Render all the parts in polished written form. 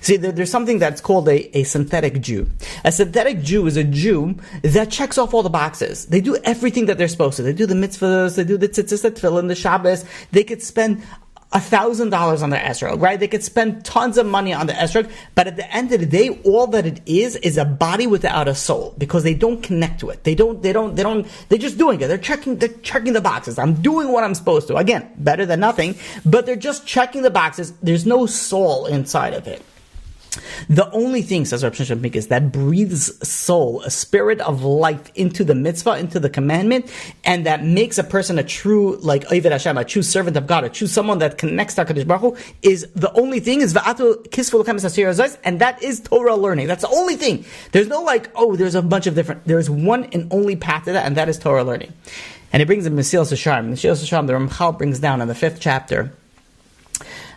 See, there's something that's called a synthetic Jew. A synthetic Jew is a Jew that checks off all the boxes. They do everything that they're supposed to. They do the mitzvahs, they do the tzitzis, the tefillin, the Shabbos. They could spend $1,000 on their esrog, right? They could spend tons of money on the esrog, but at the end of the day, all that it is a body without a soul, because they don't connect to it. They're just doing it. They're checking the boxes. I'm doing what I'm supposed to. Again, better than nothing, but they're just checking the boxes. There's no soul inside of it. The only thing, says Rav Shimshon Pincus, that breathes soul, a spirit of life into the mitzvah, into the commandment, and that makes a person a true, like Oved Hashem, a true servant of God, a true someone that connects to HaKadosh Baruch Hu, is the only thing is V'atu kisvu l'chem es asir hazos, and that is Torah learning. That's the only thing. There's no there's a bunch of different. There's one and only path to that, and that is Torah learning. And it brings in Mesilas Yesharim. Mesilas Yesharim, the Ramchal brings down in the 5th chapter,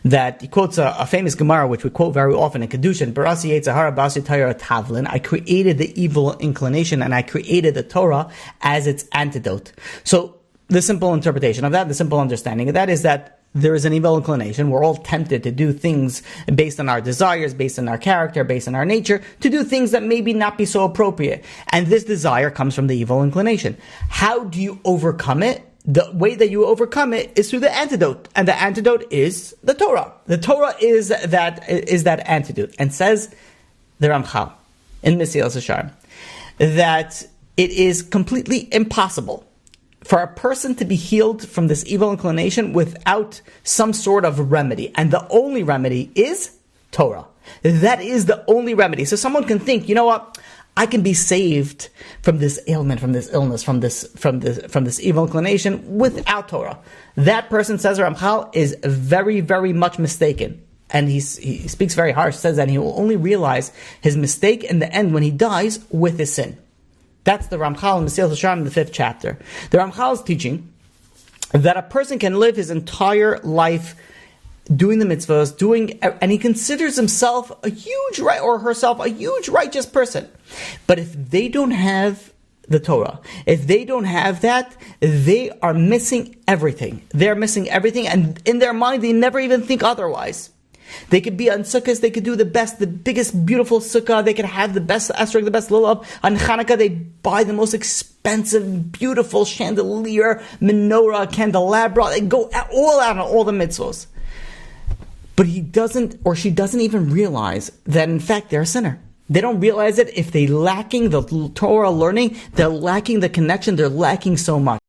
that he quotes a famous Gemara, which we quote very often in Kedushin, Barasi Yetzirah Basi Torah Tavlin. I created the evil inclination and I created the Torah as its antidote. So the simple interpretation of that, the simple understanding of that is that there is an evil inclination. We're all tempted to do things based on our desires, based on our character, based on our nature, to do things that maybe not be so appropriate. And this desire comes from the evil inclination. How do you overcome it? The way that you overcome it is through the antidote, and the antidote is the Torah. The Torah is that antidote, and says the Ramchal in Mesilas Yesharim that it is completely impossible for a person to be healed from this evil inclination without some sort of remedy, and the only remedy is Torah. That is the only remedy. So someone can think, you know what? I can be saved from this ailment, from this illness, from this evil inclination without Torah. That person, says Ramchal, is very, very much mistaken. And he speaks very harsh, says that he will only realize his mistake in the end when he dies with his sin. That's the Ramchal in Mesilas Yesharim in the 5th chapter. The Ramchal is teaching that a person can live his entire life doing the mitzvahs, and he considers himself a huge or herself a huge righteous person. But if they don't have the Torah, if they don't have that, they are missing everything. They're missing everything, and in their mind, they never even think otherwise. They could be on sukkahs, they could do the biggest, beautiful sukkah, they could have the best esrog, the best lulav. On Chanukah, they buy the most expensive, beautiful chandelier, menorah, candelabra, they go all out on all the mitzvahs. But he doesn't, or she doesn't even realize that in fact they're a sinner. They don't realize it. If they're lacking the Torah learning, they're lacking the connection, they're lacking so much.